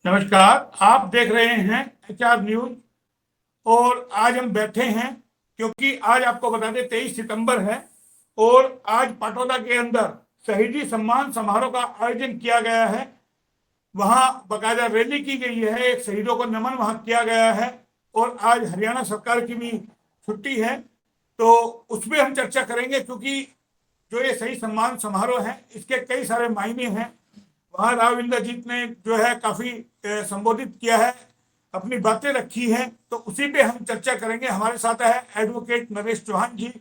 नमस्कार। आप देख रहे हैं एचआर न्यूज। और आज हम बैठे हैं क्योंकि आज आपको बता दें 23 सितंबर है और आज पाटोदा के अंदर शहीदी सम्मान समारोह का आयोजन किया गया है। वहां बकायदा रैली की गई है, एक शहीदों को नमन वहां किया गया है और आज हरियाणा सरकार की भी छुट्टी है, तो उसमें हम चर्चा करेंगे क्योंकि जो ये शहीद सम्मान समारोह है इसके कई सारे मायने हैं। वहां राव इंद्रजीत ने जो है काफी संबोधित किया है, अपनी बातें रखी हैं, तो उसी पे हम चर्चा करेंगे। हमारे साथ है एडवोकेट नरेश चौहान जी,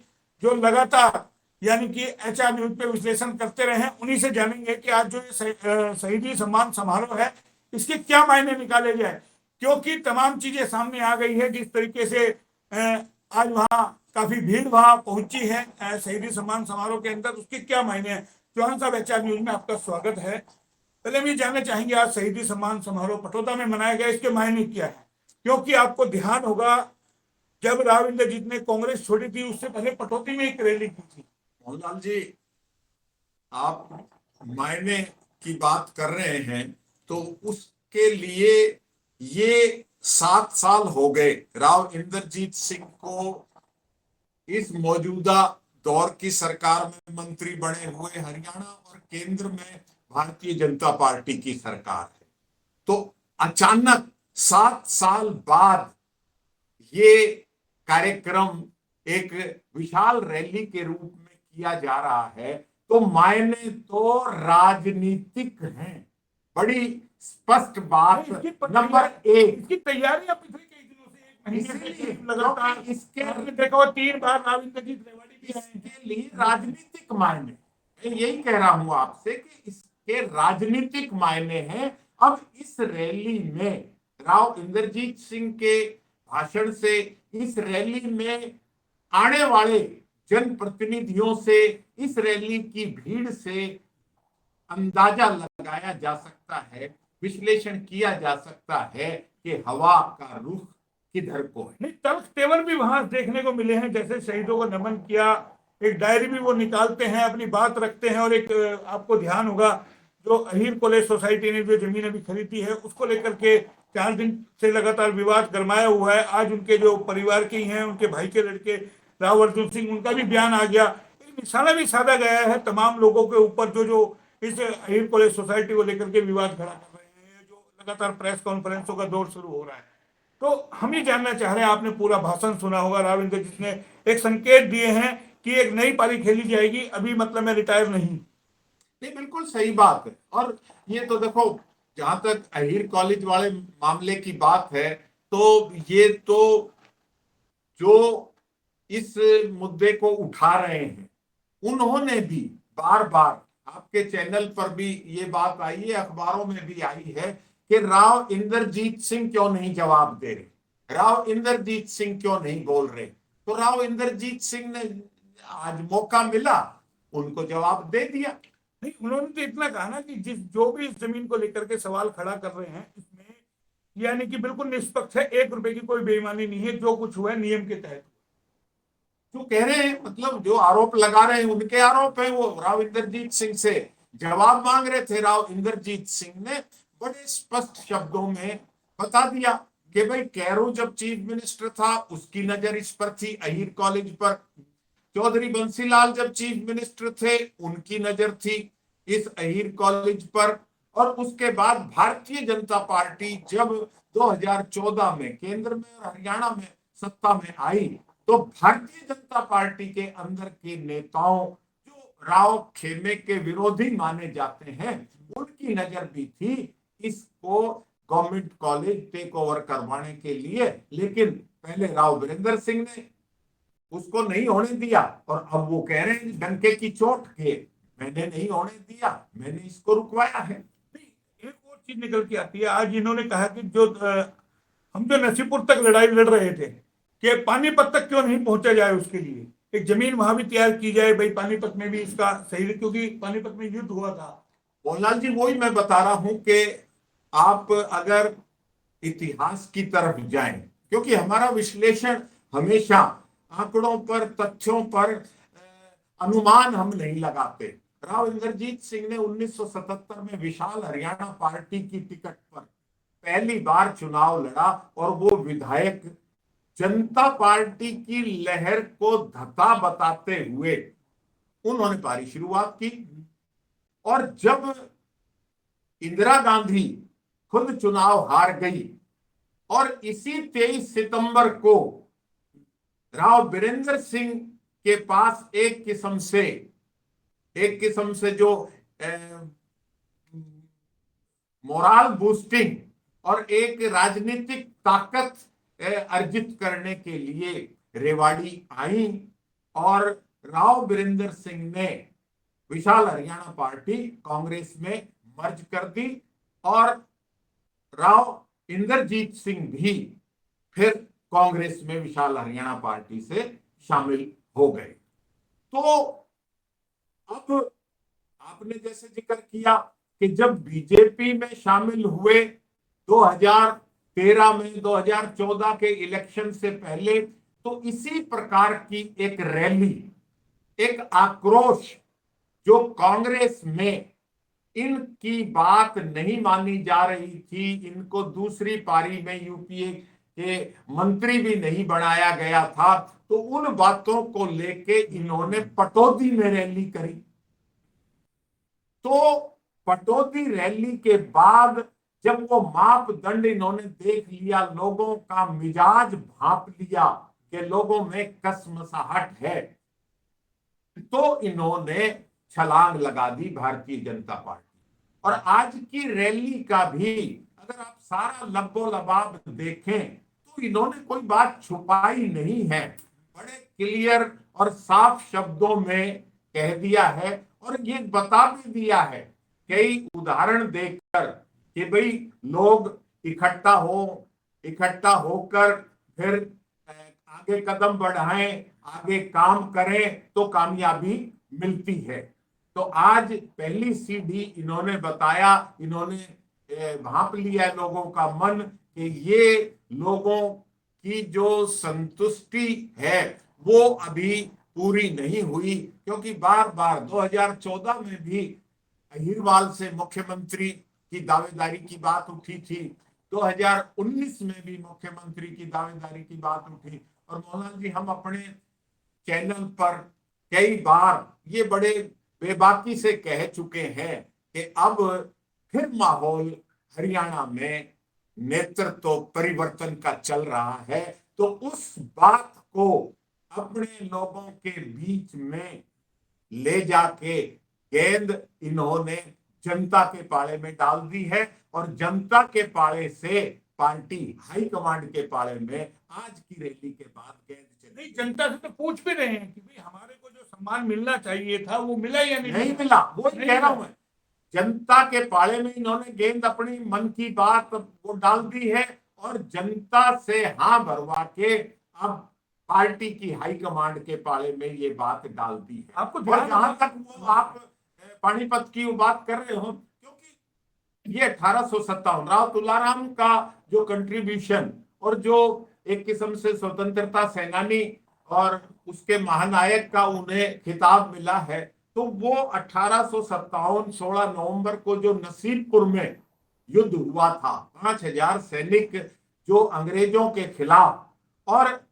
जो लगातार यानी कि एचआर न्यूज पे विश्लेषण करते रहे हैं। उन्हीं से जानेंगे कि आज जो ये शहीदी सम्मान समारोह है इसके क्या मायने निकाले जाए, क्योंकि तमाम चीजें सामने आ गई है। जिस तरीके से आज वहाँ काफी भीड़ वहां पहुंची है शहीदी सम्मान समारोह के अंदर, उसके क्या मायने हैं। चौहान साहब, एचआर न्यूज में आपका स्वागत है। पहले हम ये जानना चाहेंगे, आज शहीदी सम्मान समारोह पटोदा में मनाया गया, इसके मायने क्या है? क्योंकि आपको ध्यान होगा जब राव इंद्रजीत ने कांग्रेस छोड़ी थी उससे पहले पटौदी में एक रैली की थी। मोहनलाल जी, आप मायने की बात कर रहे हैं तो उसके लिए ये 7 साल हो गए राव इंद्रजीत सिंह को इस मौजूदा दौर की सरकार में मंत्री बने हुए। हरियाणा और केंद्र में भारतीय जनता पार्टी की सरकार है, तो अचानक 7 साल बाद ये कार्यक्रम एक विशाल रैली के रूप में किया जा रहा है, तो मायने तो राजनीतिक हैं। बड़ी स्पष्ट बात। नंबर एक, इसकी तैयारियां पिछले कई दिनों से, एक महीने से लगातार इसके आपने देखा हुआ 3 बार राव इंद्रजीत रेवाड़ी भी आए हैं। इसके लिए राजनीतिक मायने, मैं यही कह रहा हूं आपसे कि इसके राजनीतिक मायने हैं। अब इस रैली में राव इंद्रजीत सिंह के भाषण से, इस रैली में आने वाले जनप्रतिनिधियों से, इस रैली की भीड़ से अंदाजा लगाया जा सकता है, विश्लेषण किया जा सकता है कि हवा का रुख किधर को है। नहीं, तर्क तेवर भी वहां देखने को मिले हैं, जैसे शहीदों को नमन किया, एक डायरी भी वो निकालते हैं, अपनी बात रखते हैं। और एक आपको ध्यान होगा जो अहीर कॉलेज सोसाइटी ने जो जमीन अभी खरीदी है उसको लेकर के 4 दिन से लगातार विवाद गरमाया हुआ है। आज उनके जो परिवार के हैं, उनके भाई के लड़के राव अर्जुन सिंह, उनका भी बयान आ गया। एक निशाना भी साधा गया है तमाम लोगों के ऊपर जो जो इस अहीर कॉलेज सोसाइटी को लेकर के विवाद खड़ा कर रहे हैं, जो लगातार प्रेस कॉन्फ्रेंसों का दौर शुरू हो रहा है। तो हम ये जानना चाह रहे हैं, आपने पूरा भाषण सुना होगा, राव इंद्रजीत ने एक संकेत दिए हैं कि एक नई पारी खेली जाएगी, अभी मतलब मैं रिटायर नहीं। ये बिल्कुल सही बात है। और ये तो देखो, जहां तक अहीर कॉलेज वाले मामले की बात है, तो ये तो जो इस मुद्दे को उठा रहे हैं उन्होंने भी बार बार, आपके चैनल पर भी ये बात आई है, अखबारों में भी आई है कि राव इंद्रजीत सिंह क्यों नहीं जवाब दे रहे, राव इंद्रजीत सिंह क्यों नहीं बोल रहे। तो राव इंद्रजीत सिंह ने आज मौका मिला, उनको जवाब दे दिया। नहीं, उन्होंने तो इतना कहा ना कि जिस जो भी इस जमीन को लेकर के सवाल खड़ा कर रहे हैं इसमें यानी कि बिल्कुल निष्पक्ष है, 1 रुपए की कोई बेईमानी नहीं है, जो कुछ हुआ है नियम के तहत। जो कह रहे हैं, मतलब जो आरोप लगा रहे हैं उनके आरोप है, वो राव इंद्रजीत सिंह से जवाब मांग रहे थे। राव इंद्रजीत सिंह ने बड़े स्पष्ट शब्दों में बता दिया कि भाई कैरू जब चीफ मिनिस्टर था उसकी नजर इस पर थी, अहीर कॉलेज पर। चौधरी बंसीलाल जब चीफ मिनिस्टर थे उनकी नजर थी इस अहीर कॉलेज पर। और उसके बाद भारतीय जनता पार्टी जब 2014 में केंद्र में और हरियाणा में सत्ता में आई, तो भारतीय जनता पार्टी के अंदर के नेताओं जो राव खेमे के विरोधी माने जाते हैं, उनकी नजर भी थी इसको गवर्नमेंट कॉलेज टेक ओवर करवाने के लिए। लेकिन पहले राव वीरेंद्र सिंह ने उसको नहीं होने दिया, और अब वो कह रहे हैं डंके की चोट के मैंने नहीं होने दिया, मैंने इसको रुकवाया है। एक और चीज निकल के आती है, आज इन्होंने कहा कि जो हम जो नसीपुर तक लड़ाई लड़ रहे थे कि पानीपत तक क्यों नहीं पहुंचा जाए, उसके लिए एक जमीन वहां भी तैयार की जाए। भाई पानीपत में भी इसका सही, क्योंकि पानीपत में युद्ध हुआ था। मोहनलाल जी, वही मैं बता रहा हूं कि आप अगर इतिहास की तरफ जाएं, क्योंकि हमारा विश्लेषण हमेशा आंकड़ों पर, तथ्यों पर अनुमान हम नहीं लगाते। राव इंद्रजीत सिंह ने 1977 में विशाल हरियाणा पार्टी की टिकट पर पहली बार चुनाव लड़ा और वो विधायक जनता पार्टी की लहर को धता बताते हुए उन्होंने पारी शुरुआत की। और जब इंदिरा गांधी खुद चुनाव हार गई और इसी 23 सितंबर को राव बीरेंद्र सिंह के पास एक किस्म से जो मोरल बूस्टिंग और एक राजनीतिक ताकत अर्जित करने के लिए रेवाड़ी आई और राव बीरेंद्र सिंह ने विशाल हरियाणा पार्टी कांग्रेस में मर्ज कर दी और राव इंद्रजीत सिंह भी फिर कांग्रेस में विशाल हरियाणा पार्टी से शामिल हो गए। तो अब आपने जैसे जिक्र किया कि जब बीजेपी में शामिल हुए 2013 में, 2014 के इलेक्शन से पहले, तो इसी प्रकार की एक रैली, एक आक्रोश जो कांग्रेस में इनकी बात नहीं मानी जा रही थी, इनको दूसरी पारी में यूपीए के मंत्री भी नहीं बनाया गया था, तो उन बातों को लेके इन्होंने पटौदी में रैली करी। तो पटौदी रैली के बाद जब वो मापदंड इन्होंने देख लिया, लोगों का मिजाज भांप लिया कि लोगों में कसमसाहट है, तो इन्होंने छलांग लगा दी भारतीय जनता पार्टी। और आज की रैली का भी अगर आप सारा लब्बो लबाब देखें तो इन्होंने कोई बात छुपाई नहीं है, बड़े क्लियर और साफ शब्दों में कह दिया है और ये बता भी दिया है, कई उदाहरण देकर कि भाई लोग इकट्ठा होकर फिर आगे कदम बढ़ाएं, आगे काम करें तो कामयाबी मिलती है। तो आज पहली सीढ़ी इन्होंने बताया, इन्होंने भांप लिया लोगों का मन कि ये लोगों की जो संतुष्टि है वो अभी पूरी नहीं हुई, क्योंकि बार बार 2014 में भी अहिरवाल से मुख्यमंत्री की दावेदारी की बात उठी थी, 2019 में भी मुख्यमंत्री की दावेदारी की बात उठी। और मोहन जी, हम अपने चैनल पर कई बार ये बड़े बेबाकी से कह चुके हैं कि अब फिर माहौल हरियाणा में नेतृत्व परिवर्तन का चल रहा है, तो उस बात को अपने लोगों के बीच में ले जाके गेंद इन्होंने जनता के पाले में डाल दी है और जनता के पाले से पार्टी हाईकमांड के पाले में आज की रैली के बाद गेंद नहीं, जनता से तो पूछ भी रहे हैं कि भाई हमारे को जो सम्मान मिलना चाहिए था वो मिला या नहीं मिला। वो कह रहा हूं मैं, जनता के पाले में इन्होंने गेंद अपनी मन की बात वो डाल दी है और जनता से हाँ भरवा के अब पार्टी की हाईकमांड के पाले में ये बात डाल दी है। आपको और जहां तक वो आप पानीपत की वो बात कर रहे हो, क्योंकि ये 1857 राव तुलाराम का जो कंट्रीब्यूशन और जो एक किस्म से स्वतंत्रता सेनानी और उसके महानायक का उन्हें खिताब मिला है, तो वो 1857 16 नवंबर को जो नसीबपुर में युद्ध हुआ था, 5000 सैनिक जो अंग्रेजों के खिलाफ, और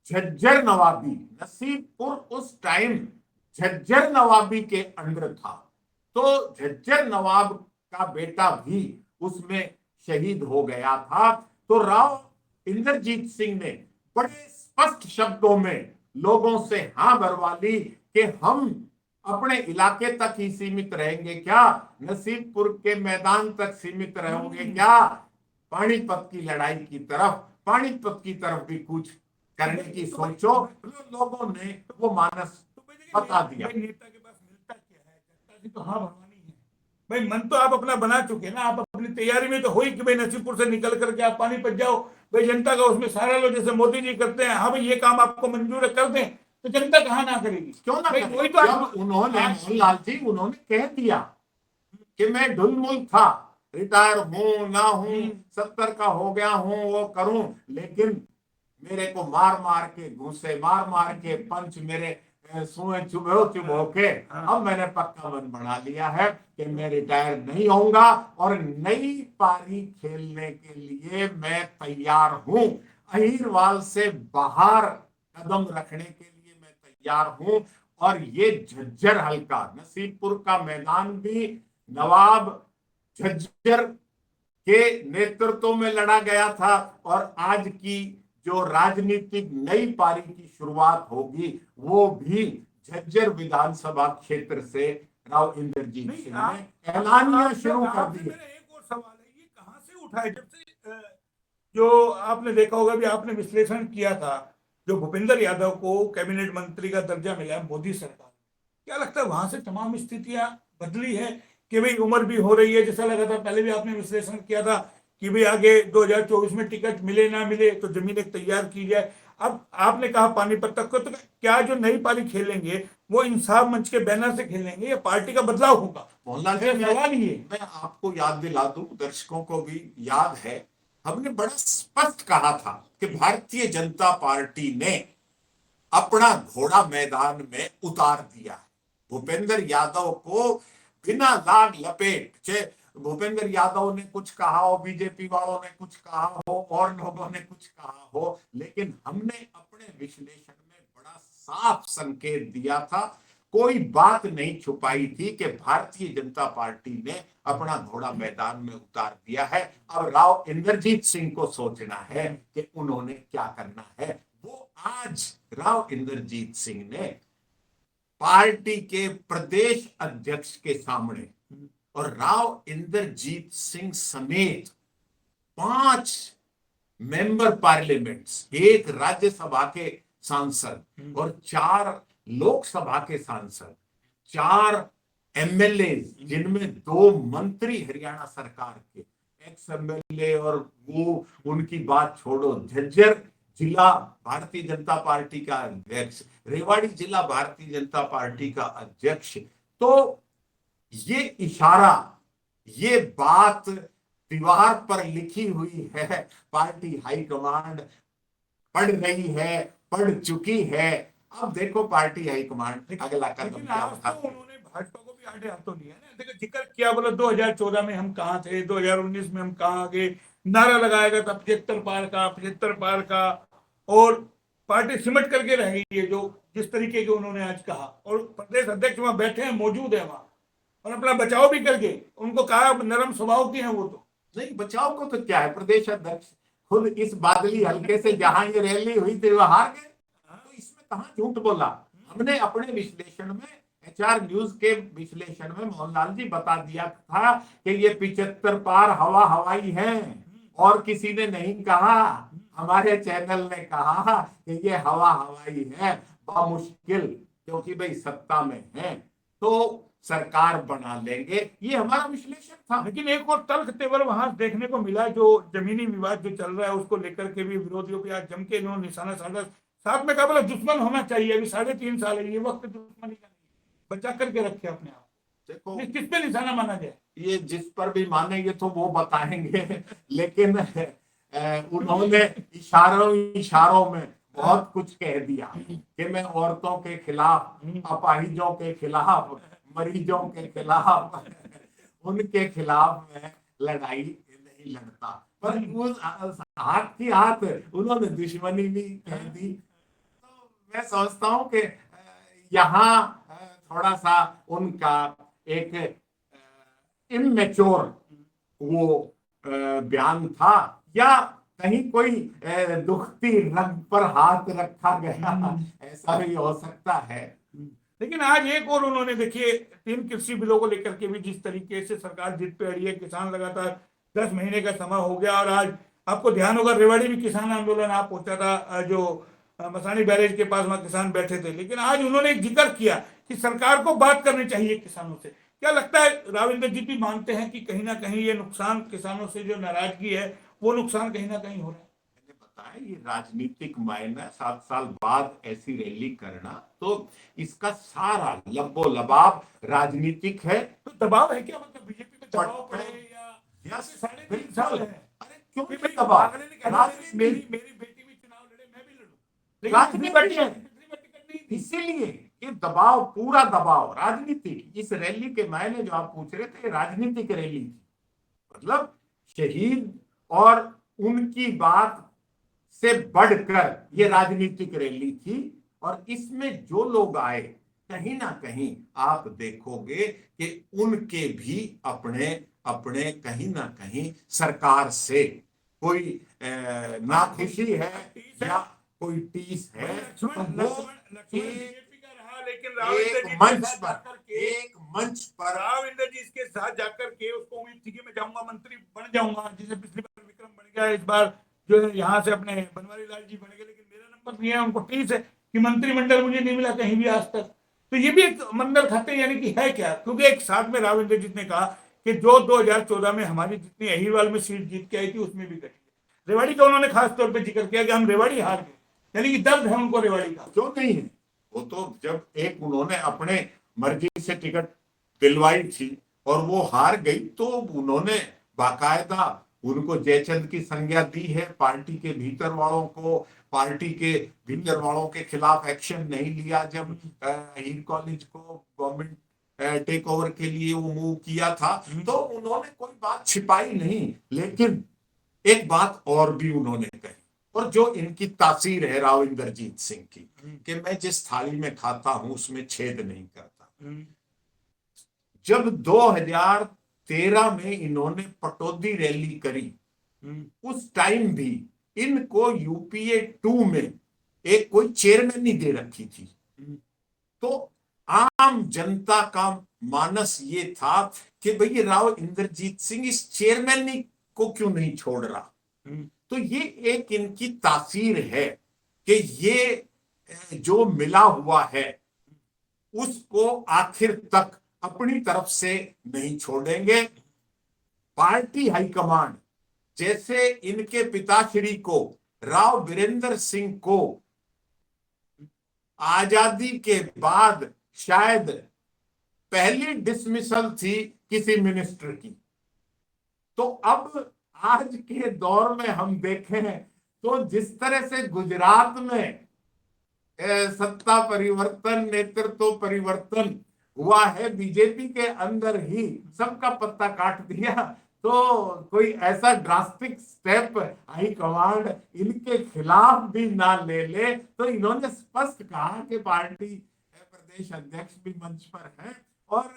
झज्जर नवाबी, नसीबपुर उस टाइम झज्जर नवाबी के अंडर था, तो झज्जर नवाब का बेटा भी उसमें शहीद हो गया था। तो राव इंद्रजीत सिंह ने बड़े स्पष्ट शब्दों में लोगों से हाँ भरवा ली कि हम अपने इलाके तक ही सीमित रहेंगे क्या, नसीबपुर के मैदान तक सीमित रहेंगे क्या, पानीपत की लड़ाई की तरफ, पानीपत की तरफ भी कुछ करने की सोचो। लोगों ने वो मानस बता दिया। नेता के पास मिलता क्या है, जनता की तो हाँ भरवानी है भाई। मन तो आप अपना बना चुके ना, आप अपनी तैयारी में तो हो ही कि भाई नसीबपुर से निकल करके आप पानीपत जाओ, भाई जनता का उसमें सारा लोग जैसे मोदी जी करते हैं, हाँ भाई ये काम आपको मंजूर कर दें, तो जनता कहाँ ना करेगी, क्यों ना करेगी? वही तो तो उन्होंने मोहनलाल जी उन्होंने कह दिया कि मैं ढुलमुल था, रिटायर हूं ना हूं, 70 का हो गया हूं, वो करूं, लेकिन मेरे को मार मार के घूसे, मार मार के पंच मेरे सोए चुभो के अब मैंने पक्का मन बना लिया है कि मैं रिटायर नहीं होऊंगा और नई पारी खेलने के लिए मैं तैयार हूं। अहिरवाल से बाहर कदम रखने के लिए मैं तैयार हूं। और ये झज्जर हल्का नसीबपुर का मैदान भी नवाब झज्जर के नेतृत्व में लड़ा गया था और आज की जो राजनीतिक नई पारी की शुरुआत होगी वो भी झज्जर विधानसभा क्षेत्र से राव इंद्रजीत सिंह ने ऐलानियां शुरू कर दी। मेरा एक और सवाल है, ये कहां से उठा है? जब से जो आपने देखा होगा भी, आपने विश्लेषण किया था, जो भूपेंद्र यादव को कैबिनेट मंत्री का दर्जा मिला है मोदी सरकार, क्या लगता है वहां से तमाम स्थितियां बदली है कि भाई उम्र भी हो रही है, जैसा लगा था पहले भी आपने विश्लेषण किया था कि भाई आगे 2024 में टिकट मिले ना मिले तो जमीन एक तैयार की जाए। अब आपने कहा पानीपत तक को, तो क्या जो नई पारी खेलेंगे वो इंसाफ मंच के बैनर से खेलेंगे या पार्टी का बदलाव होगा? मोहनलाल जी, सवाल ये मैं आपको याद दिला दूं, दर्शकों को भी याद है, हमने बड़ा स्पष्ट कहा था कि भारतीय जनता पार्टी ने अपना घोड़ा मैदान में उतार दिया है। भूपेंद्र यादव को बिना लाग लपेट, चाहे भूपेंद्र यादव ने कुछ कहा हो, बीजेपी वालों ने कुछ कहा हो और लोगों ने कुछ कहा हो, लेकिन हमने अपने विश्लेषण में बड़ा साफ संकेत दिया था, कोई बात नहीं छुपाई थी कि भारतीय जनता पार्टी ने अपना घोड़ा मैदान में उतार दिया है। अब राव इंद्रजीत सिंह को सोचना है कि उन्होंने क्या करना है। वो आज राव इंद्रजीत सिंह ने पार्टी के प्रदेश अध्यक्ष के सामने और राव इंद्रजीत सिंह समेत 5 मेंबर पार्लियामेंट्स, एक राज्यसभा के सांसद और 4 लोकसभा के सांसद, 4 एमएलए जिनमें 2 मंत्री हरियाणा सरकार के, एक्स एमएलए, और वो उनकी बात छोड़ो, झज्जर जिला भारतीय जनता पार्टी का अध्यक्ष, रेवाड़ी जिला भारतीय जनता पार्टी का अध्यक्ष। तो ये इशारा, ये बात दीवार पर लिखी हुई है, पार्टी हाईकमांड पढ़ रही है, पढ़ चुकी है। अब देखो पार्टी हाईकमांड अगला कदम क्या उठाती है। उन्होंने भाजपा को भी आड़े हाथों लिया ना। देखो जिक्र किया, बोला 2014 में हम कहाँ थे, 2019 में हम कहाँ गए, नारा लगाया गया था 75 पार का, 75 पार का, और पार्टी सिमट करके रह गई है जो जिस तरीके के उन्होंने आज कहा। और प्रदेश अध्यक्ष वहां बैठे हैं, मौजूद है वहां, और अपना बचाव भी करके उनको कहा, नरम स्वभाव के हैं वो। तो नहीं, बचाव को तो क्या है, प्रदेश अध्यक्ष खुद इस बादली हल्के से जहां ये रैली हुई थी वह हार गए, तो इसमें कहां झूठ बोला। हमने अपने विश्लेषण में, एचआर न्यूज के विश्लेषण में मोहनलाल जी बता दिया था कि ये 75 पार हवा हवाई है, और किसी ने नहीं कहा। हमारे चैनल ने कहा कि ये हवा हवाई है, बामुश्किल, क्योंकि भाई सत्ता में है तो सरकार बना लेंगे, ये हमारा विश्लेषण था। लेकिन एक और तल्ख तेवर वहां देखने को मिला, जो जमीनी विवाद जो चल रहा है उसको लेकर के भी विरोधियों पे आज जम के इन्होंने निशाना साधा। साथ में कहा, बोला दुश्मन होना चाहिए, अभी 3.5 साल है, ये वक्त दुश्मनी का नहीं, बचा करके रखे अपने आप। देखो किस पे निशाना माना जाए? ये जिस पर भी मानेंगे तो वो बताएंगे, लेकिन उन्होंने इशारों में बहुत कुछ कह दिया कि मैं औरतों के खिलाफ, अपाहिजों के खिलाफ, मरीजों के खिलाफ, उनके खिलाफ मैं लड़ाई नहीं लड़ता। पर उस हाथ की हाथ उन्होंने दुश्मनी भी कह दी। तो मैं समझता हूं कि यहाँ थोड़ा सा उनका एक इमेच्योर वो बयान था, या कहीं कोई दुखती रग पर हाथ रखा गया, ऐसा भी हो सकता है। लेकिन आज एक और उन्होंने, देखिए 3 कृषि बिलों को लेकर के भी जिस तरीके से सरकार जिद पे अड़ी है, किसान लगातार 10 महीने का समय हो गया, और आज आपको ध्यान होगा रेवाड़ी में किसान आंदोलन आप पहुंचा था, जो मसानी बैरेज के पास वहां किसान बैठे थे। लेकिन आज उन्होंने एक जिक्र किया कि सरकार को बात करनी चाहिए किसानों से। क्या लगता है राव इंद्रजीत जी मानते हैं कि कहीं ना कहीं ये नुकसान, किसानों से जो नाराजगी है वो नुकसान कहीं ना कहीं हो रहा है? मैंने बताया ये राजनीतिक मायना, 7 साल बाद ऐसी रैली करना, तो इसका सारा लब्बो लबाब राजनीतिक है। तो दबाव है क्या, मतलब बीजेपी पे दबाव पड़े या 3.5 साल है? अरे क्यों नहीं दबाव? मेरी बेटी भी चुनाव लड़े, मैं भी लड़ूं, लेकिन राजनीति है, इसीलिए ये दबाव, पूरा दबाव राजनीतिक, इस रैली के मायने जो आप पूछ रहे थे, राजनीतिक रैली थी। मतलब शहीद और उनकी बात से बढ़कर ये राजनीतिक रैली थी। और इसमें जो लोग आए, कहीं ना कहीं आप देखोगे कि उनके भी अपने अपने कहीं ना कहीं सरकार से कोई नाखुशी है या कोई टीस है। तो वो एक मंच पर राव इंद्रजीत के साथ जाकर के उसको उम्मीद थी कि मैं जाऊंगा, मंत्री बन जाऊंगा, जैसे पिछली बार विक्रम बन गया, इस बार जो है यहाँ से अपने बनवारी लाल जी बन गए, लेकिन मेरा नंबर नहीं है। उनको टीस है कि मंत्रिमंडल मुझे नहीं मिला कहीं भी आज तक। तो ये भी एक मंदिर खाते यानी कि है क्या, क्योंकि एक साथ में राव इंद्रजीत ने कहा कि जो 2014 में हमारी जितनी अहिरवाल में सीट जीत के आई थी उसमें भी करेंगे। रेवाड़ी का उन्होंने खास तौर पर जिक्र किया कि हम रेवाड़ी हार गए, यानी कि दर्द है उनको रेवाड़ी का। क्यों नहीं है? वो तो जब एक उन्होंने अपने मर्जी से टिकट दिलवाई थी और वो हार गई, तो उन्होंने बाकायदा उनको जयचंद की संज्ञा दी है। पार्टी के भीतर वालों को, पार्टी के भीतर वालों के खिलाफ एक्शन नहीं लिया। जब हीर कॉलेज को गवर्नमेंट टेक ओवर के लिए वो मूव किया था, तो उन्होंने कोई बात छिपाई नहीं। लेकिन एक बात और भी उन्होंने कही, और जो इनकी तासीर है राव इंद्रजीत सिंह की, कि मैं जिस थाली में खाता हूं उसमें छेद नहीं करता। जब 2013 में इन्होंने पटौदी रैली करी, उस टाइम भी इनको यूपीए 2 में एक कोई चेयरमैन नहीं दे रखी थी। तो आम जनता का मानस ये था कि भाई राव इंद्रजीत सिंह इस चेयरमैन को क्यों नहीं छोड़ रहा। तो ये एक इनकी तासीर है कि ये जो मिला हुआ है उसको आखिर तक अपनी तरफ से नहीं छोड़ेंगे। पार्टी हाईकमांड जैसे इनके पिताश्री को, राव वीरेंद्र सिंह को आजादी के बाद शायद पहली डिसमिसल थी किसी मिनिस्टर की, तो अब आज के दौर में हम देखें तो जिस तरह से गुजरात में सत्ता परिवर्तन, नेतृत्व परिवर्तन हुआ है, बीजेपी के अंदर ही सबका पत्ता काट दिया, तो कोई ऐसा ड्रास्टिक स्टेप हाई कमांड इनके खिलाफ भी ना ले ले। तो इन्होंने स्पष्ट कहा कि पार्टी प्रदेश अध्यक्ष भी मंच पर है और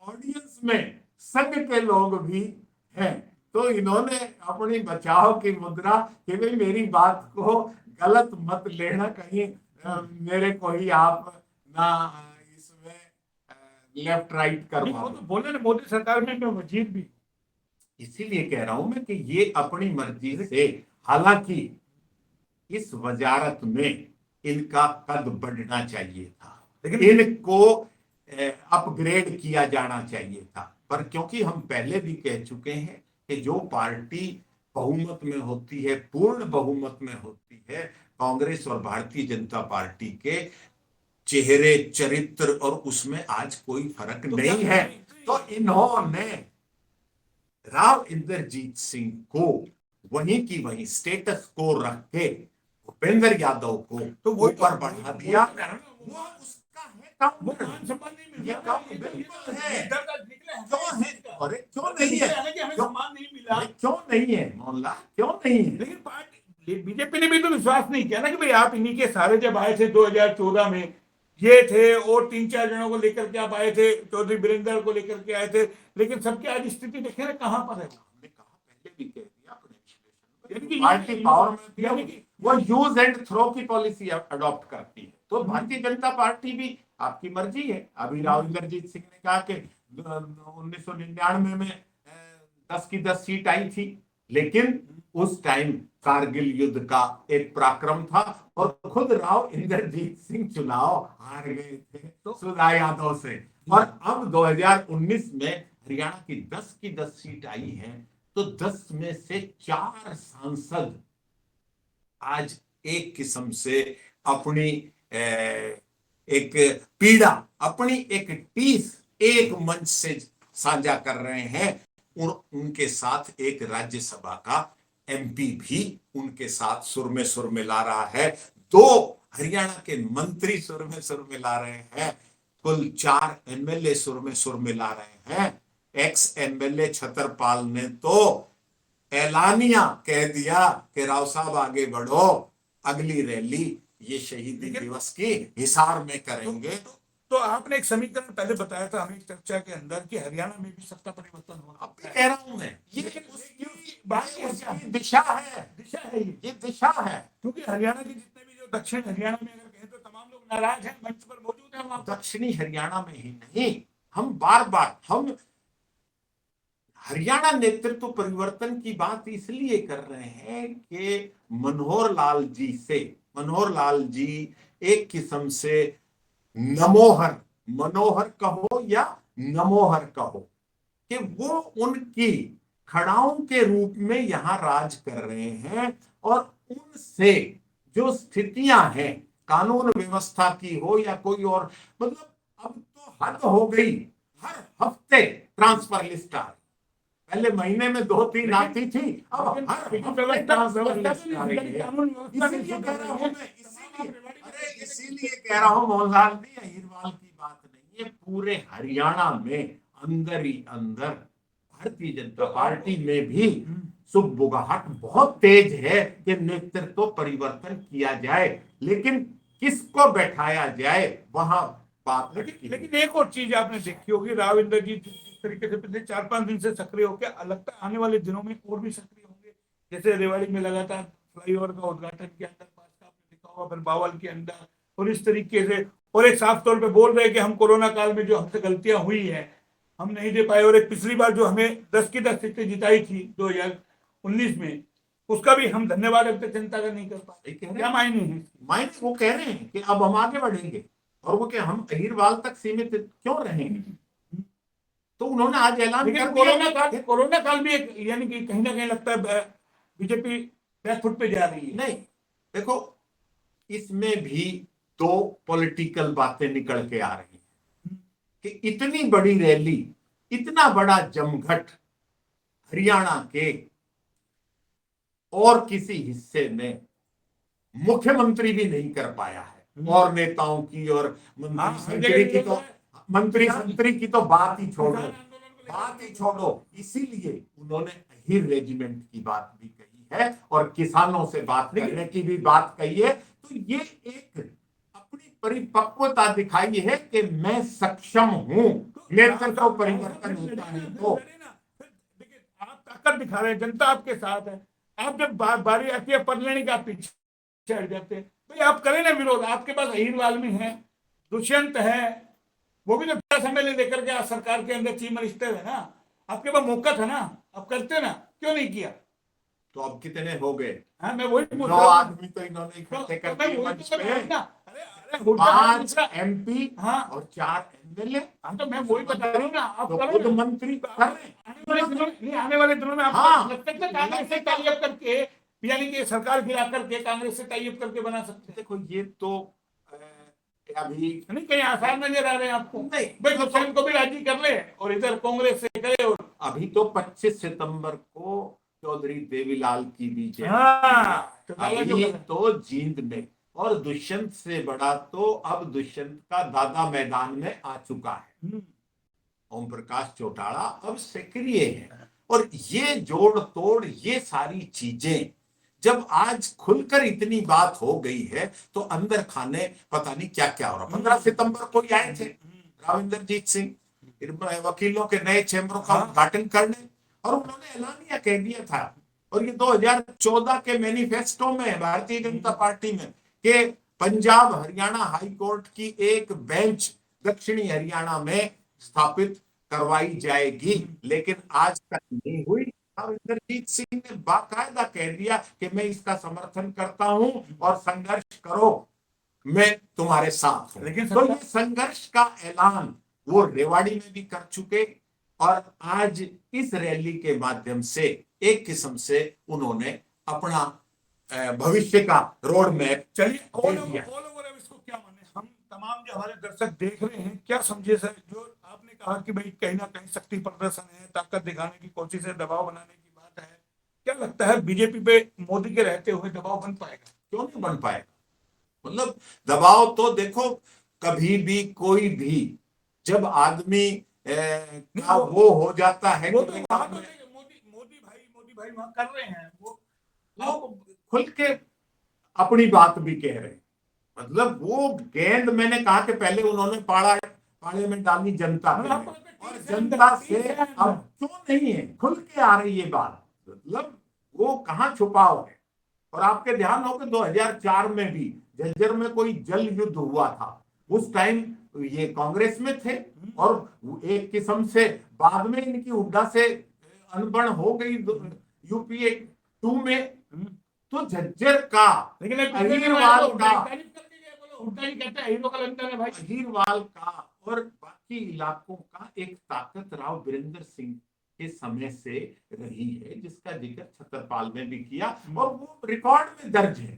ऑडियंस में संघ के लोग भी हैं। तो इन्होंने अपनी बचाव की मुद्रा कि भाई मेरी बात को गलत मत लेना, कहीं मेरे को ही आप ना इसमें लेफ्ट राइट करवा। तो बोले ना मोदी सरकार में मैं वजीर भी, इसीलिए कह रहा हूं मैं कि ये अपनी मर्जी से, हालांकि इस वजारत में इनका कद बढ़ना चाहिए था, लेकिन इनको अपग्रेड किया जाना चाहिए था। पर क्योंकि हम पहले भी कह चुके हैं कि जो पार्टी बहुमत में होती है, पूर्ण बहुमत में होती है, कांग्रेस और भारतीय जनता पार्टी के चेहरे, चरित्र और उसमें आज कोई फर्क नहीं है। तो इन्होंने राव इंद्रजीत सिंह को वहीं की वहीं स्टेटस को रख के भूपेंद्र यादव को तो ऊपर बढ़ा दिया। वो उसका है काम, वो मान सम्मान नहीं मिला, काम बिल्कुल है। क्यों है? अरे क्यों नहीं है? हमें सम्मान नहीं मिला, क्यों नहीं है मोहल्ला, क्यों नहीं है? लेकिन पार्टी बीजेपी ने भी तो विश्वास नहीं किया ना कि भाई आप इन्हीं के सारे जब आए थे 2014 में ये थे और 3-4 जनों को लेकर के आप आए थे, चौधरी वीरेंद्र को लेकर के आए थे, लेकिन सबकी आज स्थिति देखे ना कहां पर है। हमने कहा पहले भी कह दिया अपने विश्लेषण में, पार्टी पावर में यानी कि वो यूज एंड थ्रो की पॉलिसी अडॉप्ट करती है। तो भारतीय जनता पार्टी भी आपकी मर्जी है। अभी राव इंद्रजीत सिंह ने कहा कि 1999 में 10 की 10 सीट आई थी, लेकिन उस टाइम कारगिल युद्ध का एक पराक्रम था और खुद राव इंद्रजीत सिंह चुनाव हार गए थे सुधा यादव से। और अब 2019 में हरियाणा की 10 की 10 सीट आई है, तो 10 में से 4 सांसद आज एक किस्म से अपनी एक पीड़ा, अपनी एक टीस एक मंच से साझा कर रहे हैं और उनके साथ एक राज्यसभा का एमपी भी उनके साथ सुर में ला रहा है। 2 हरियाणा के मंत्री सुर में सुर मिला रहे हैं, कुल 4 एमएलए सुर में सुर मिला रहे हैं। एक्स एमएलए छतरपाल ने तो ऐलानिया कह दिया कि राव साहब आगे बढ़ो, अगली रैली ये शहीदी दिवस की हिसार में करेंगे। तो आपने एक समीकरण पहले बताया था हमें चर्चा के अंदर कि हरियाणा में भी सत्ता परिवर्तन होगा। अब भी कह रहा हूं मैं, ये उसकी दिशा है, दिशा है ये दिशा है। क्योंकि हरियाणा के जितने भी जो दक्षिण हरियाणा में अगर कहें तो तमाम लोग नाराज हैं, मंच पर मौजूद हैं वहां। दक्षिणी हरियाणा में ही नहीं, हम बार बार हम हरियाणा नेतृत्व परिवर्तन की बात इसलिए कर रहे हैं कि मनोहर लाल जी एक किस्म से मनोहर कहो या नमोहर कहो, कि वो उनकी खड़ाओं के रूप में यहां राज कर रहे हैं, और उनसे जो स्थितियां हैं कानून व्यवस्था की हो या कोई और, मतलब अब तो हद हो गई। हर हफ्ते ट्रांसफर लिस्ट आ रही, पहले महीने में 2-3 आती थी, अब हर हफ्ते ट्रांसफर लिस्ट आ रही है। इसीलिए कह रहा हूं मैं, इसीलिए कह रहा हूं मोहनलाल जी, अहिरवाल की बात नहीं है, पूरे हरियाणा में अंदर ही अंदर भारतीय जनता पार्टी में भी सुगबुगाहट बहुत तेज है कि नेतृत्व परिवर्तन किया जाए, लेकिन किसको बैठाया जाए वहां बात। लेकिन एक और चीज आपने देखी होगी, राव इंद्रजीत जिस तरीके से पिछले 4-5 दिन से सक्रिय होकर, लगता है आने वाले दिनों में और भी सक्रिय होंगे। जैसे रेवाड़ी में लगातार फ्लाईओवर का उद्घाटन किया अंदर, आपने देखा होगा, फिर बावल के अंदर, और इस तरीके से, और एक साफ तौर पे बोल रहे हैं कि हम कोरोना काल में जो हमसे गलतियां हुई है हम नहीं दे पाए, और एक पिछली बार जो हमें 10 की 10 सीटें जिताई थी 2019 में, उसका भी हम धन्यवाद अब तक जनता का नहीं कर पाए। क्या मायने है? मायने वो कह रहे हैं कि अब हम आगे बढ़ेंगे, और वो कि हम अहिरवाल तक सीमित क्यों रहेंगे। तो उन्होंने आज ऐलान कर दिया। कोरोना काल भी एक, यानी कि कहीं ना कहीं लगता है बीजेपी बैकफुट पे जा रही है। नहीं, देखो इसमें भी 2 पॉलिटिकल बातें निकल के आ रही हैं कि इतनी बड़ी रैली, इतना बड़ा जमघट हरियाणा के और किसी हिस्से में मुख्यमंत्री भी नहीं कर पाया है, और नेताओं की और मंत्री संतरी की तो बात ही छोड़ो। इसीलिए उन्होंने अहिर रेजिमेंट की बात भी कही है और किसानों से बात करने की भी बात कही है। तो ये एक अपनी परिपक्वता दिखाई है कि मैं सक्षम हूं, नेतृत्व परिवर्तन होता है। तो देखिए, आप ताकत दिखा रहे हैं, जनता आपके साथ है। आप जब बारी आती है पलटने का, पीछे हट जाते हैं। भाई आप करें ना विरोध, आपके पास अहिरवाल में है, दुष्यंत है, वो भी तो समय लेकर के सरकार के अंदर चीफ मिनिस्टर है ना, आपके पास मौका था ना, आप करते ना, क्यों नहीं किया? तो अब कितने हो गए? हाँ, मैं वही पूछ 9 रहा हूं। आदमी तो इन्होंने इकट्ठे कर दिए मंच पे। 5 MP हाँ, और 4 MLA। हाँ, तो मैं वही बता रहा हूँ ना, आप तो करो खुद ना। मंत्री कर रहे हैं। आने वाले दिनों में आप हाँ, लगता है कांग्रेस से टाई अप करके, यानी कि सरकार गिरा करके कांग्रेस से टाई अप करके बना सकते हैं। देखो ये तो अभी नहीं, कहीं आसार नजर आ रहे हैं आपको? नहीं, भाई हुसैन को भी राजी कर ले और इधर कांग्रेस से करे। और अभी तो 25 सितंबर को चौधरी देवीलाल की बीजेपी, अभी तो जींद में, और दुष्यंत से बड़ा तो अब दुष्यंत का दादा मैदान में आ चुका है। ओम प्रकाश चौटाला अब सक्रिय है, और ये जोड़ तोड़, ये सारी चीजें जब आज खुलकर इतनी बात हो गई है, तो अंदर खाने पता नहीं क्या क्या हो रहा। 15 सितंबर को ही आए थे राव इंद्रजीत सिंह वकीलों के नए चैम्बरों का उद्घाटन करने, और उन्होंने ऐलानिया कह दिया था, और ये 2014 के मैनिफेस्टो में भारतीय जनता पार्टी में, कि पंजाब हरियाणा हाई कोर्ट की एक बेंच दक्षिणी हरियाणा में स्थापित करवाई जाएगी, लेकिन आज तक नहीं हुई। अब इंद्रजीत सिंह ने बाकायदा कह दिया कि मैं इसका समर्थन करता हूं, और संघर्ष करो, मैं तुम्हारे साथ हूं। तो ये संघर्ष का ऐलान वो रेवाड़ी में भी कर चुके, और आज इस रैली के माध्यम से एक किस्म से उन्होंने अपना भविष्य का रोड मैप चलिए ऑल ओवर इसको क्या माने हम तमाम जो हमारे दर्शक देख रहे हैं, क्या समझे सर? जो आपने कहा कि भाई कहीं ना कहीं शक्ति प्रदर्शन है, ताकत दिखाने की कोशिश है, दबाव बनाने की बात है, क्या लगता है बीजेपी पे मोदी के रहते हुए दबाव बन पाएगा? क्यों नहीं बन पाएगा? मतलब दबाव तो देखो, कभी भी कोई भी जब आदमी का वो हो जाता है वो कि तो वहां तो मोदी भाई वहां कर रहे हैं वो खुल के अपनी बात भी कह रहे हैं। मतलब वो गेंद मैंने कहा कि पहले उन्होंने पाड़े में डाली जनता के में, और जनता से अब क्यों नहीं है, खुल के आ रही है बात। मतलब वो कहाँ छुपाव है। और आपके ध्यान हो कि 2004 में भी झज्जर में कोई जल युद्ध हुआ था, उस टाइम ये कांग्रेस में थे, और एक किस्म से बाद में इनकी हुड्डा से अनबन हो गई यूपीए 2 में। तो झज्जर का, लेकिन अहीरवाल का, भाई अहीरवाल का और बाकी इलाकों का एक ताकत राव वीरेंद्र सिंह के समय से रही है, जिसका जिक्र छतरपाल में भी किया और वो रिकॉर्ड में दर्ज है।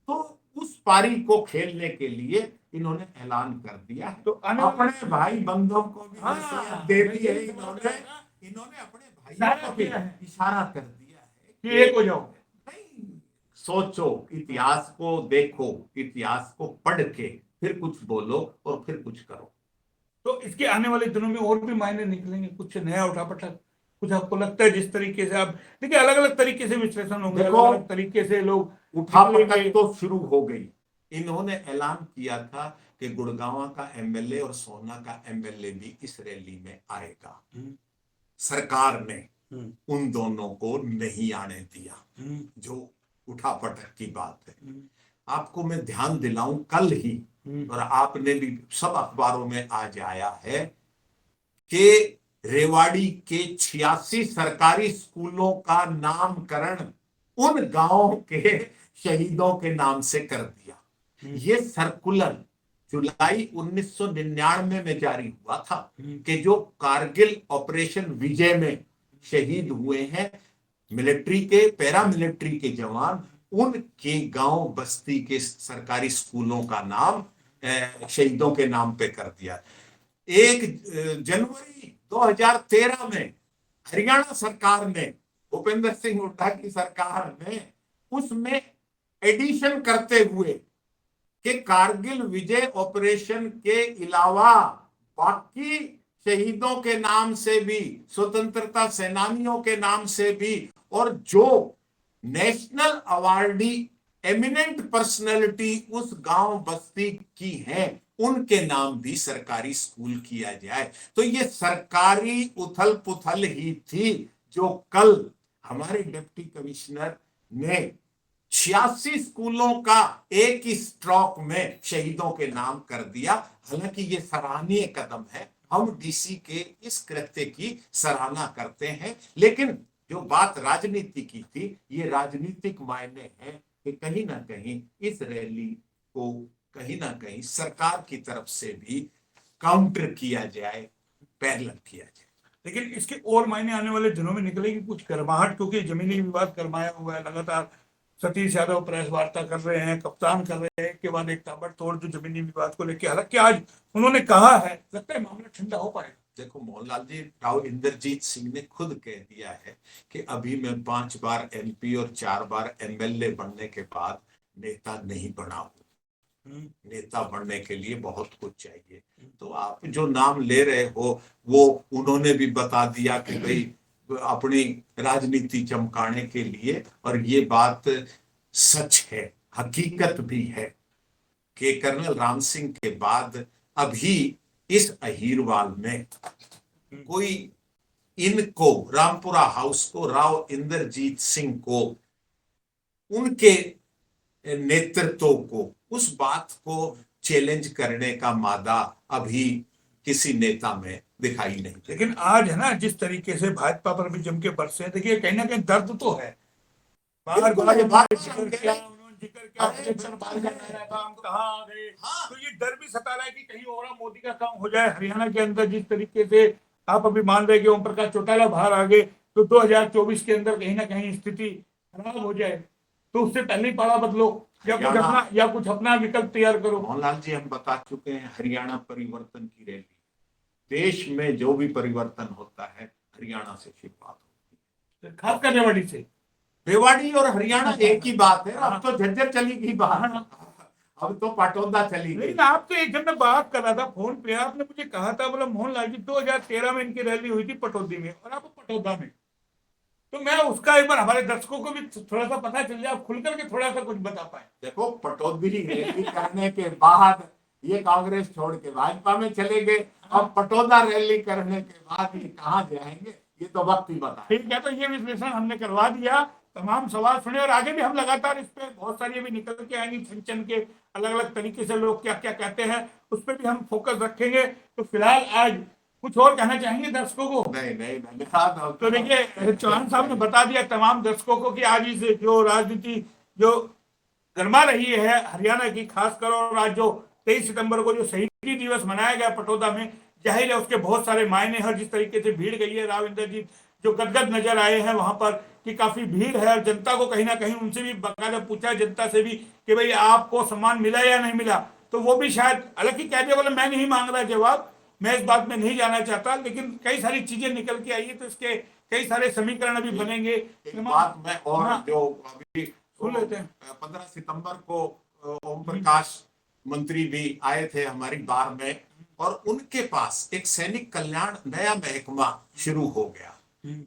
तो उस पारी को खेलने के लिए इन्होंने ऐलान कर दिया है। तो अपने भाई बंधुओं को भी नसीहत दे दी है इन्होंने अपने भाइयों को भी इशारा कर दिया है कि एक हो जाओ। नहीं, सोचो, इतिहास को देखो, इतिहास को पढ़ के फिर कुछ बोलो और फिर कुछ करो। तो इसके आने वाले दिनों में और भी मायने निकलेंगे, कुछ नया उठापटक, कुछ आपको लगता है जिस तरीके से आप देखिए अलग अलग तरीके से विश्लेषण होंगे, अलग अलग तरीके से लोग उठापटक तो शुरू हो गई। इन्होंने ऐलान किया था कि गुड़गांव का एमएलए और सोना का एमएलए भी इस रैली में आएगा। सरकार ने उन दोनों को नहीं आने दिया, जो उठापटक की बात है। आपको मैं ध्यान दिलाऊं, कल ही और आपने भी सब अखबारों में आज आया है कि रेवाड़ी के 86 सरकारी स्कूलों का नामकरण उन गांवों के शहीदों के नाम से कर दिया। ये सर्कुलर जुलाई 1999 में जारी हुआ था कि जो कारगिल ऑपरेशन विजय में शहीद हुए हैं मिलिट्री के, पैरामिलिट्री के जवान, उनके गांव बस्ती के सरकारी स्कूलों का नाम शहीदों के नाम पे कर दिया। 1 जनवरी 2013 में हरियाणा सरकार ने, भूपेंद्र सिंह हुड्डा की सरकार ने उसमें एडिशन करते हुए कि कारगिल विजय ऑपरेशन के अलावा बाकी शहीदों के नाम से भी, स्वतंत्रता सेनानियों के नाम से भी, और जो नेशनल अवार्डी एमिनेंट पर्सनैलिटी उस गांव बस्ती की हैं, उनके नाम भी सरकारी स्कूल किया जाए। तो ये सरकारी उथल पुथल ही थी जो कल हमारे डिप्टी कमिश्नर ने 86 स्कूलों का एक ही स्ट्रोक में शहीदों के नाम कर दिया। हालांकि ये सराहनीय कदम है, हम डीसी के इस कृत्य की सराहना करते हैं, लेकिन जो बात राजनीति की थी, ये राजनीतिक मायने हैं कि कहीं ना कहीं इस रैली को कहीं ना कहीं सरकार की तरफ से भी काउंटर किया जाए, पैरेलल किया जाए। लेकिन इसके और मायने आने वाले दिनों में निकलेगी कुछ गर्माहट, क्योंकि जमीनी विवाद गरमाया हुआ है लगातार। सतीश यादव प्रेस वार्ता कर रहे हैं, कप्तान कर रहे हैं, एक के बाद एक ताबड़तोड़ जो जमीनी विवाद को लेकर, हालांकि आज उन्होंने कहा है, लगता है मामला ठंडा हो पाएगा। देखो मोहनलाल जी, राव इंद्रजीत सिंह ने खुद कह दिया है कि अभी मैं 5 बार एमपी और 4 बार एमएलए बनने के बाद नेता नहीं बना हूं। नेता बनने के लिए बहुत कुछ चाहिए। तो आप जो नाम ले रहे हो वो उन्होंने भी बता दिया कि भाई अपनी राजनीति चमकाने के लिए, और ये बात सच है, हकीकत भी है कि कर्नल राम सिंह के बाद अभी इस अहीरवाल में कोई इनको, रामपुरा हाउस को, राव इंद्रजीत सिंह को, उनके नेतृत्व को, उस बात को चैलेंज करने का मादा अभी किसी नेता में दिखाई नहीं। लेकिन आज है ना, जिस तरीके से भाजपा पर भी जम के बरसे, देखिए कहीं ना कहीं दर्द तो है। बार बार जिक्र किया, कहाँ आ गए, तो ये डर भी सता रहा है कि कहीं और मोदी का काम हो जाए। हरियाणा के अंदर जिस तरीके से आप अभी मान रहे कि ओम प्रकाश चौटाला बाहर आ गए, तो 2024 के अंदर कहीं ना कहीं स्थिति खराब हो जाए, तो उससे पहले ही पाला बदलो या कुछ अपना विकल्प तैयार करो। मोहनलाल जी, हम बता चुके हैं, हरियाणा परिवर्तन की रैली, देश में जो भी परिवर्तन होता है हरियाणा से शुरुआत होती है, खासकर रेवाड़ी से। रेवाड़ी और हरियाणा एक ही बात है। अब तो झज्जर चली गई बाहर, अब तो पटौदा चली गई। लेकिन आप तो एक जब मैं बात कर रहा था फोन पे, आपने मुझे कहा था, बोला मोहनलाल जी 2013 में इनकी रैली हुई थी पटौदी में और आप पटौदा में। तो मैं उसका एक बार हमारे दर्शकों को भी थोड़ा सा पता चल जाए, आप खुल करके थोड़ा सा कुछ बता पाए। देखो, पटौदी रैली करने के बाद ये कांग्रेस छोड़ के भाजपा में चले गए, अब पटौदा रैली करने के बाद ये कहाँ जाएंगे, ये तो वक्त ही बताए। ठीक है, तो ये विश्लेषण हमने करवा दिया, तमाम सवाल सुने और आगे भी हम लगातार इस पे बहुत सारी अभी निकल के आएंगी, छन के अलग अलग तरीके से लोग क्या क्या कहते हैं उस पर भी हम फोकस रखेंगे। तो फिलहाल आज कुछ और कहना चाहेंगे दर्शकों को? नहीं नहीं, धन्यवाद। तो देखिए, चौहान साहब ने बता दिया तमाम दर्शकों को कि आज इस जो राजनीति जो गरमा रही है हरियाणा की खासकर, और आज जो 23 सितंबर को जो शहीदी दिवस मनाया गया पटौदा में, जाहिर है उसके बहुत सारे मायने हैं। जिस तरीके से भीड़ गई है, राव इंद्रजीत जो गदगद नजर आए हैं वहां पर कि काफी भीड़ है, और जनता को कहीं ना कहीं उनसे भी बाकायदा पूछा जनता से भी कि भाई आपको सम्मान मिला या नहीं मिला, तो वो भी शायद हालांकि कह दिया बोले मैं नहीं मांग रहा जवाब, मैं इस बात में नहीं जाना चाहता, लेकिन कई सारी चीजें निकल के आई है, तो इसके कई सारे समीकरण अभी बनेंगे। एक बात मैं और हाँ। जो अभी सुन लेते हैं। 15 सितंबर को ओम प्रकाश मंत्री भी आए थे हमारी बार में, और उनके पास एक सैनिक कल्याण नया महकमा शुरू हो गया,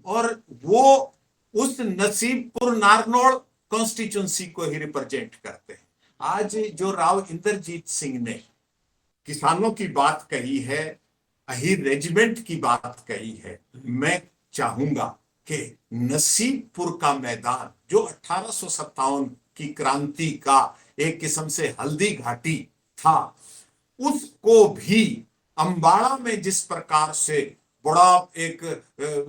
और वो उस नसीबपुर नारनौल कॉन्स्टिट्यूंसी को ही रिप्रेजेंट करते हैं। आज जो राव इंद्रजीत सिंह ने किसानों की बात कही है, अहीर रेजिमेंट की बात कही है, मैं चाहूंगा कि नसीबपुर का मैदान जो 1857 की क्रांति का एक किस्म से हल्दी घाटी था, उसको भी अंबाड़ा में जिस प्रकार से बड़ा एक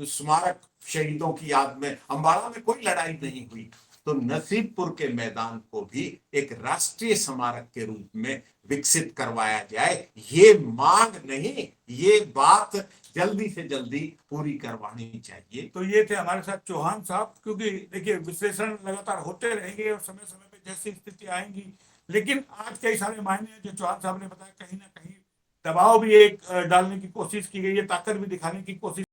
स्मारक शहीदों की याद में, अंबाड़ा में कोई लड़ाई नहीं हुई, तो नसीबपुर के मैदान को भी एक राष्ट्रीय स्मारक के रूप में विकसित करवाया जाए। ये मांग नहीं, ये बात जल्दी से जल्दी पूरी करवानी चाहिए। तो ये थे हमारे साथ चौहान साहब, क्योंकि देखिए विश्लेषण लगातार होते रहेंगे और समय समय पे जैसी स्थिति आएंगी, लेकिन आज कई सारे मायने हैं जो चौहान साहब ने बताया, कहीं ना कहीं दबाव भी एक डालने की कोशिश की गई है, ताकत भी दिखाने की कोशिश